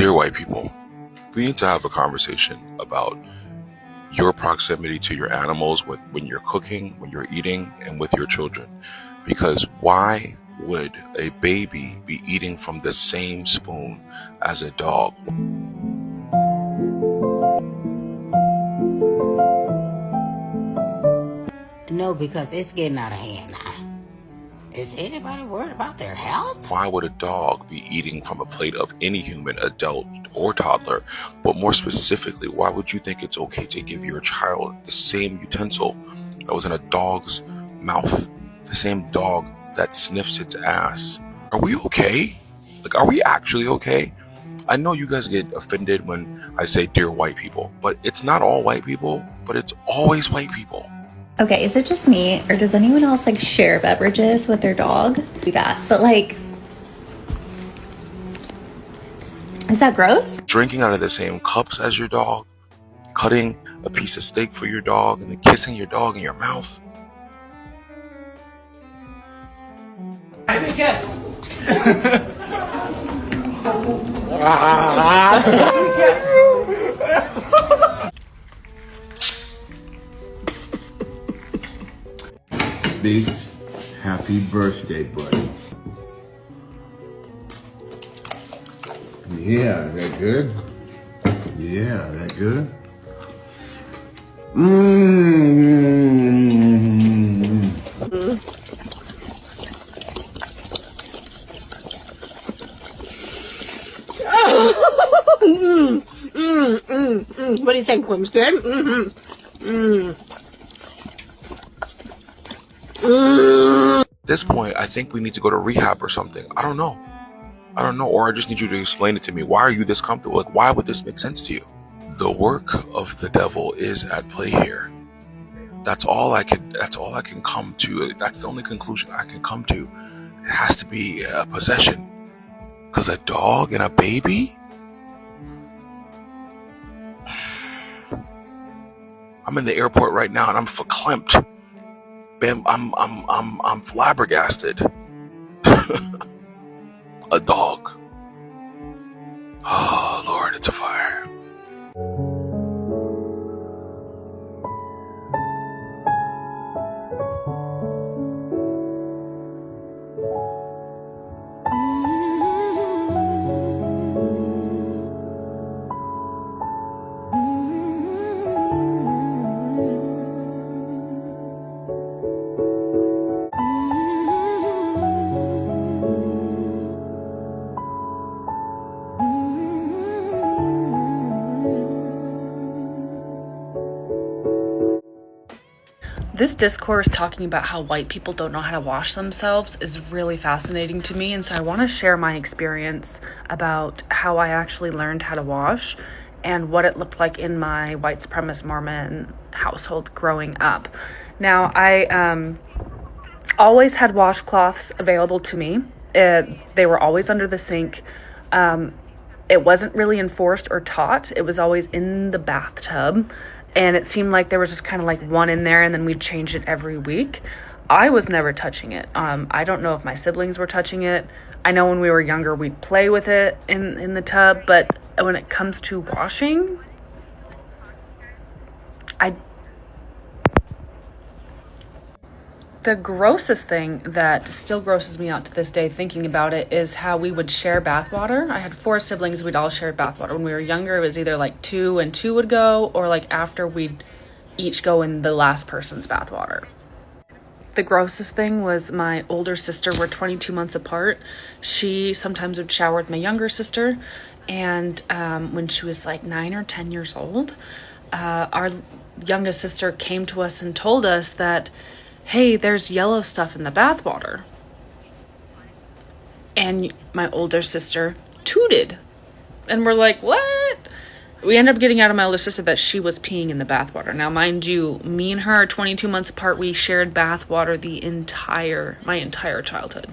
Dear white people, we need to have a conversation about your proximity to your animals when you're cooking, when you're eating, and with your children. Because why would a baby be eating from the same spoon as a dog? No, because it's getting out of hand now. Is anybody worried about their health? Why would a dog be eating from a plate of any human, adult or toddler? But more specifically, why would you think it's okay to give your child the same utensil that was in a dog's mouth? The same dog that sniffs its ass. Are we okay? Like, are we actually okay? I know you guys get offended when I say dear white people, but it's not all white people, but it's always white people. Okay, is it just me, or does anyone else like share beverages with their dog? Do that, but like, is that gross? Drinking out of the same cups as your dog, cutting a piece of steak for your dog, and then kissing your dog in your mouth. I have a guest. These happy birthday buddies. Yeah, that good? Yeah, that good? What do you think, Winston? At this point, I think we need to go to rehab or something. I don't know, or I just need you to explain it to me. Why are you this comfortable? Like, why would this make sense to you? The work of the devil is at play here. That's all I can come to. That's the only conclusion I can come to. It has to be a possession. Because a dog and a baby? I'm in the airport right now and I'm verklempt. I'm flabbergasted. A dog. Oh Lord, it's a fire. This discourse talking about how white people don't know how to wash themselves is really fascinating to me, and so I want to share my experience about how I actually learned how to wash and what it looked like in my white supremacist Mormon household growing up. Now, I always had washcloths available to me. They were always under the sink. It wasn't really enforced or taught. It was always in the bathtub. And it seemed like there was just kind of like one in there and then we'd change it every week. I was never touching it. I don't know if my siblings were touching it. I know when we were younger, we'd play with it in the tub. But when it comes to washing, the grossest thing that still grosses me out to this day thinking about it is how we would share bathwater. I had 4 siblings. We'd all share bathwater. When we were younger, it was either like 2 and 2 would go, or like after we'd each go in the last person's bathwater. The grossest thing was my older sister. We're 22 months apart. She sometimes would shower with my younger sister. And when she was like 9 or 10 years old, our youngest sister came to us and told us that, hey, there's yellow stuff in the bathwater. And my older sister tooted. And we're like, what? We ended up getting out of my older sister that she was peeing in the bathwater. Now, mind you, me and her are 22 months apart. We shared bathwater my entire childhood.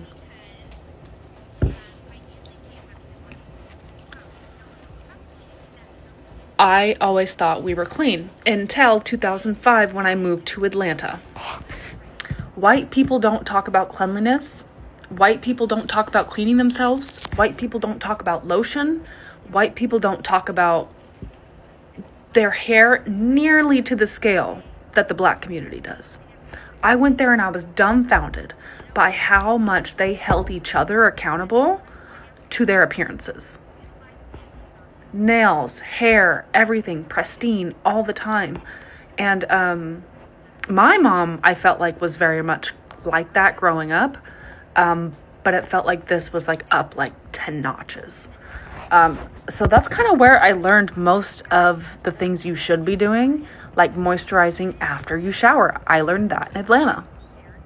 I always thought we were clean until 2005 when I moved to Atlanta. White people don't talk about cleanliness. White people don't talk about cleaning themselves. White people don't talk about lotion. white people don't talk about their hair nearly to the scale that the black community does. I went there and I was dumbfounded by how much they held each other accountable to their appearances. Nails, hair, everything pristine all the time. And my mom, I felt like, was very much like that growing up. But it felt like this was like up like 10 notches. So that's kind of where I learned most of the things you should be doing, like moisturizing after you shower. I learned that in Atlanta.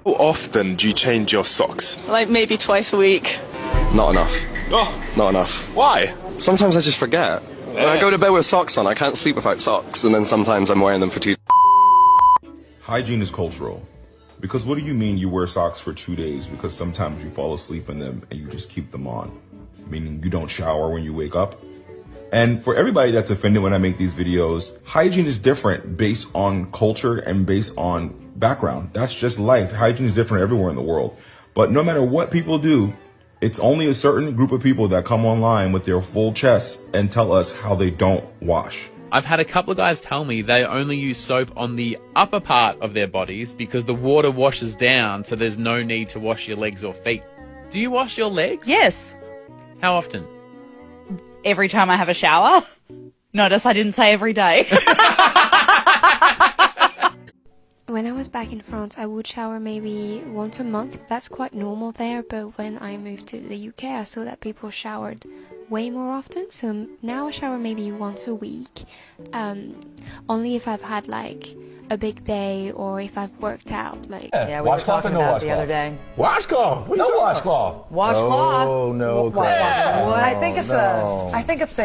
How often do you change your socks? Like maybe twice a week. Not enough. Oh, Not enough. why? Sometimes I just forget. When I go to bed with socks on, I can't sleep without socks, and then sometimes I'm wearing them for 2 Hygiene is cultural. Because what do you mean you wear socks for 2 days? Because sometimes you fall asleep in them and you just keep them on. Meaning you don't shower when you wake up. And for everybody that's offended when I make these videos, hygiene is different based on culture and based on background. That's just life. Hygiene is different everywhere in the world. But no matter what people do, it's only a certain group of people that come online with their full chests and tell us how they don't wash. I've had a couple of guys tell me they only use soap on the upper part of their bodies because the water washes down, so there's no need to wash your legs or feet. Do you wash your legs? Yes. How often? Every time I have a shower. Notice I didn't say every day. When I was back in France, I would shower maybe once a month. That's quite normal there, but when I moved to the UK, I saw that people showered way more often. So now I shower maybe once a week, only if I've had like a big day or if I've worked out. Like yeah, we were talking about the other day. Washcloth. No washcloth. Washcloth. Oh no. What? I think it's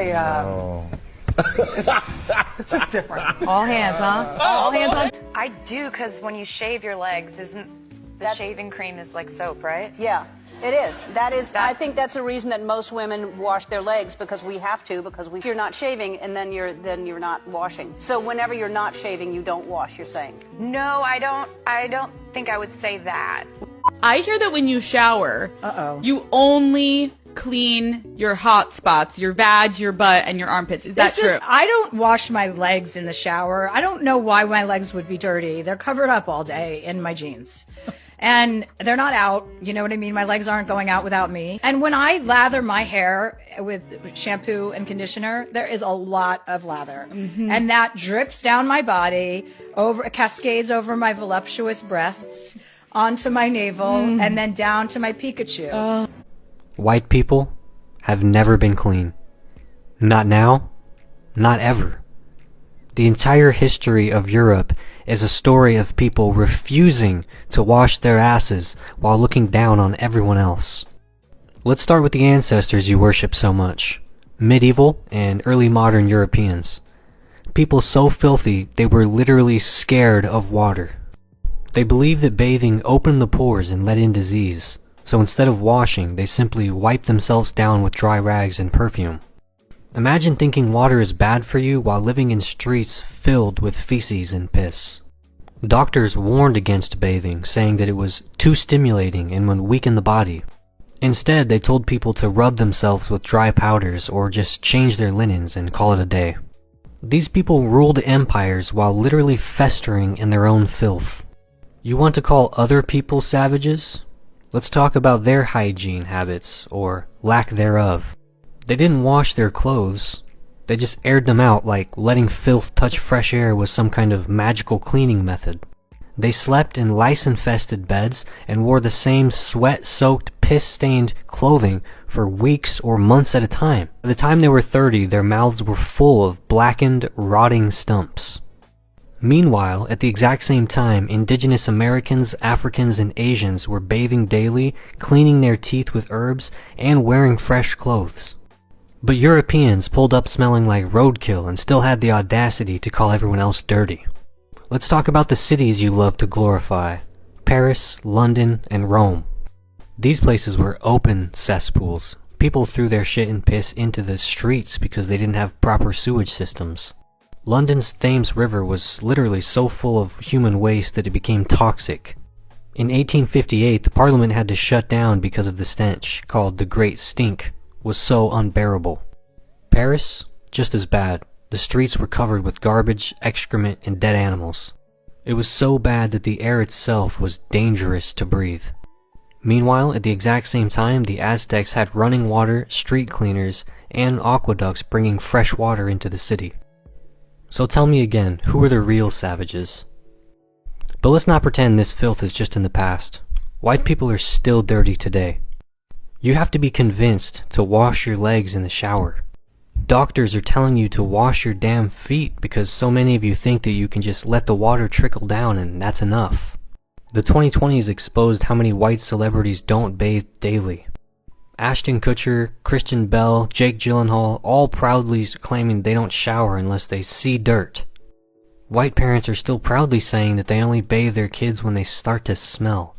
it's just different. All hands, huh? All hands on. I do, because when you shave your legs, isn't the shaving cream is like soap, right? Yeah, it is. I think that's a reason that most women wash their legs, because we have to, because if you're not shaving and then you're not washing. So whenever you're not shaving, you don't wash, you're saying? No, I don't think I would say that. I hear that when you shower, you only clean your hot spots, your vag, your butt, and your armpits. Is that true? I don't wash my legs in the shower. I don't know why my legs would be dirty. They're covered up all day in my jeans. And they're not out, you know what I mean? My legs aren't going out without me. And when I lather my hair with shampoo and conditioner, there is a lot of lather. Mm-hmm. And that drips down my body, cascades over my voluptuous breasts, onto my navel, and then down to my Pikachu. White people have never been clean. Not now, not ever. The entire history of Europe is a story of people refusing to wash their asses while looking down on everyone else. Let's start with the ancestors you worship so much. Medieval and early modern Europeans. People so filthy they were literally scared of water. They believed that bathing opened the pores and let in disease. So instead of washing, they simply wipe themselves down with dry rags and perfume. Imagine thinking water is bad for you while living in streets filled with feces and piss. Doctors warned against bathing, saying that it was too stimulating and would weaken the body. Instead, they told people to rub themselves with dry powders or just change their linens and call it a day. These people ruled empires while literally festering in their own filth. You want to call other people savages? Let's talk about their hygiene habits, or lack thereof. They didn't wash their clothes. They just aired them out like letting filth touch fresh air was some kind of magical cleaning method. They slept in lice-infested beds and wore the same sweat-soaked, piss-stained clothing for weeks or months at a time. By the time they were 30, their mouths were full of blackened, rotting stumps. Meanwhile, at the exact same time, indigenous Americans, Africans, and Asians were bathing daily, cleaning their teeth with herbs, and wearing fresh clothes. But Europeans pulled up smelling like roadkill and still had the audacity to call everyone else dirty. Let's talk about the cities you love to glorify. Paris, London, and Rome. These places were open cesspools. People threw their shit and piss into the streets because they didn't have proper sewage systems. London's Thames River was literally so full of human waste that it became toxic. In 1858, the Parliament had to shut down because of the stench, called the Great Stink, was so unbearable. Paris, just as bad. The streets were covered with garbage, excrement, and dead animals. It was so bad that the air itself was dangerous to breathe. Meanwhile, at the exact same time, the Aztecs had running water, street cleaners, and aqueducts bringing fresh water into the city. So tell me again, who are the real savages? But let's not pretend this filth is just in the past. White people are still dirty today. You have to be convinced to wash your legs in the shower. Doctors are telling you to wash your damn feet because so many of you think that you can just let the water trickle down and that's enough. The 2020s exposed how many white celebrities don't bathe daily. Ashton Kutcher, Kristen Bell, Jake Gyllenhaal, all proudly claiming they don't shower unless they see dirt. White parents are still proudly saying that they only bathe their kids when they start to smell.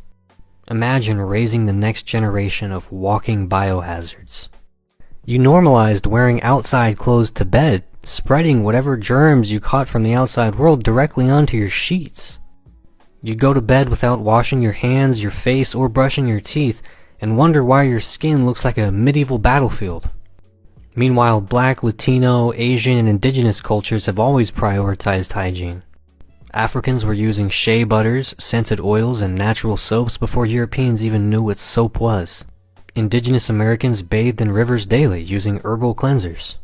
Imagine raising the next generation of walking biohazards. You normalized wearing outside clothes to bed, spreading whatever germs you caught from the outside world directly onto your sheets. You go to bed without washing your hands, your face, or brushing your teeth, and wonder why your skin looks like a medieval battlefield. Meanwhile, Black, Latino, Asian, and indigenous cultures have always prioritized hygiene. Africans were using shea butters, scented oils, and natural soaps before Europeans even knew what soap was. Indigenous Americans bathed in rivers daily using herbal cleansers.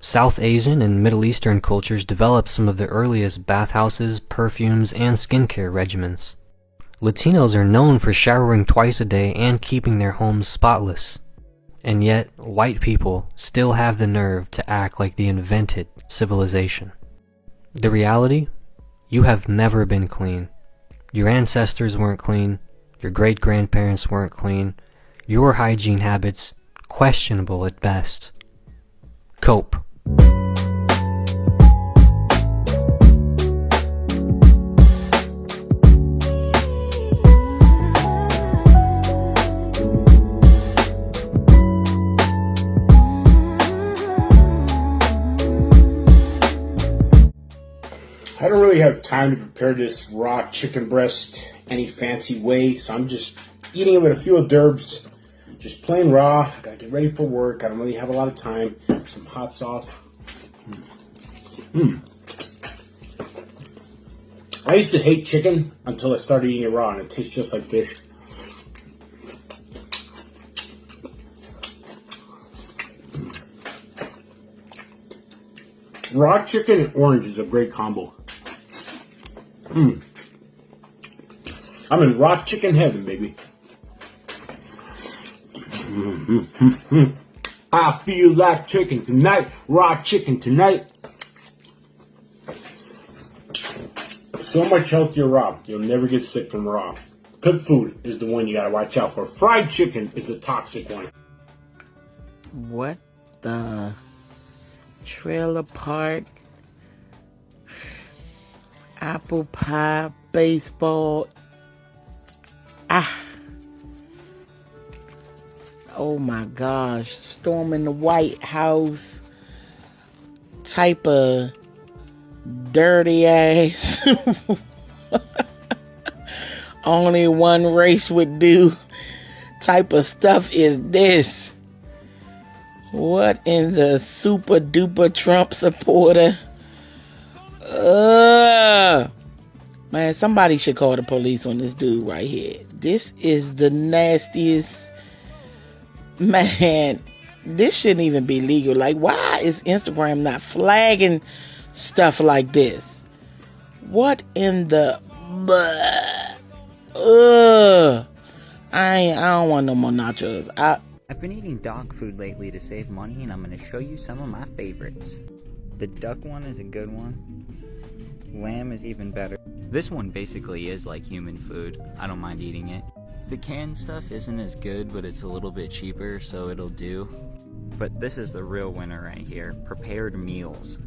South Asian and Middle Eastern cultures developed some of the earliest bathhouses, perfumes, and skincare regimens. Latinos are known for showering twice a day and keeping their homes spotless. And yet, white people still have the nerve to act like they invented civilization. The reality? You have never been clean. Your ancestors weren't clean. Your great-grandparents weren't clean. Your hygiene habits, questionable at best. Cope. I don't really have time to prepare this raw chicken breast any fancy way, so I'm just eating it with a few hors d'oeuvres. Just plain raw. I gotta get ready for work. I don't really have a lot of time. Some hot sauce. I used to hate chicken until I started eating it raw, and it tastes just like fish. Raw chicken and orange is a great combo. I'm in raw chicken heaven, baby. I feel like chicken tonight. Raw chicken tonight. So much healthier raw. You'll never get sick from raw. Cooked food is the one you gotta watch out for. Fried chicken is the toxic one. What the? Trailer park, apple pie, baseball. Oh my gosh, storming the White House, type of dirty ass. Only one race would do type of stuff is this. What in the super duper Trump supporter? Man, somebody should call the police on this dude right here. This is the nastiest. Man, this shouldn't even be legal. Like, why is Instagram not flagging stuff like this? What in the... I don't want no more nachos. I've been eating dog food lately to save money, and I'm going to show you some of my favorites. The duck one is a good one. Lamb is even better. This one basically is like human food. I don't mind eating it. The canned stuff isn't as good, but it's a little bit cheaper, so it'll do. But this is the real winner right here. Prepared meals.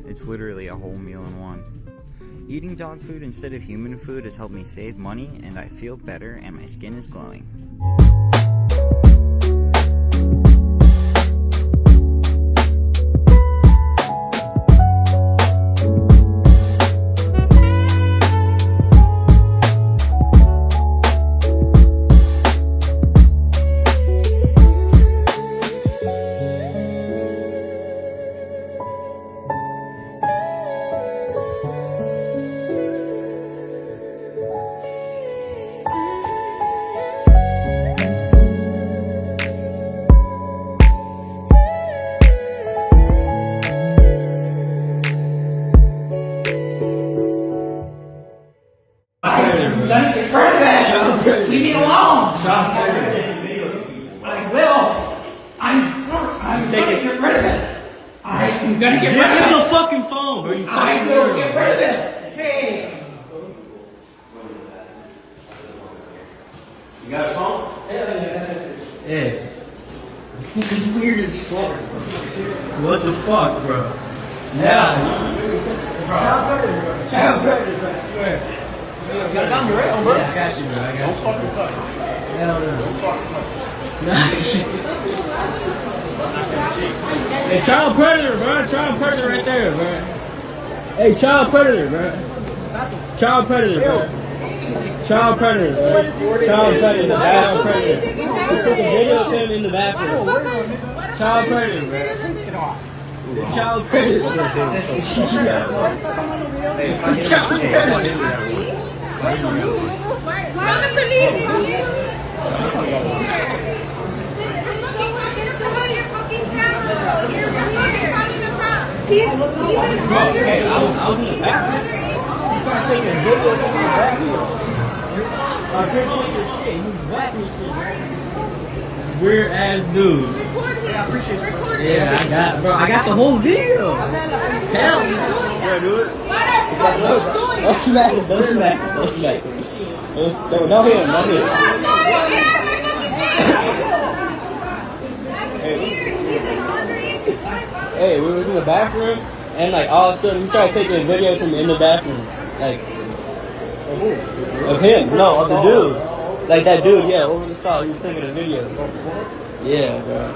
It's literally a whole meal in one. Eating dog food instead of human food has helped me save money, and I feel better, and my skin is glowing. Alright, you gotta get rid of the fucking phone, bro. You fucking get rid of it. Hey. You got a phone? Yeah. This is weird as fuck, bro. What the fuck, bro? Yeah. Child predators, I swear. You got a gun, you right? On bro? Yeah, I got you, bro. I got you. Don't fucking fuck. Hell no. Don't fucking fuck. Hey, child predator, bro. Child predator right there, bro. Hey, child predator, bro. Child predator, bro. Child predator, bro. Child predator, child predator. He took a video of him in the bathroom. Child predator, bro. Child predator, bro. Child predator. Hey, I was in the bathroom. He started taking a video of me in the bathroom. I couldn't get your shit. He was whacking your shit, right? Weird ass dude. Yeah, I appreciate it. Yeah, I got the whole video. Hell yeah. Do it? Don't smack him. Don't smack him. Don't smack him. Don't hit him. Don't hit him. Hey, we was in the bathroom, and like all of a sudden, he started taking a video from in the bathroom, like of him. No, of the dude. Like that dude, yeah, over the stall. He was taking a video. Yeah, bro.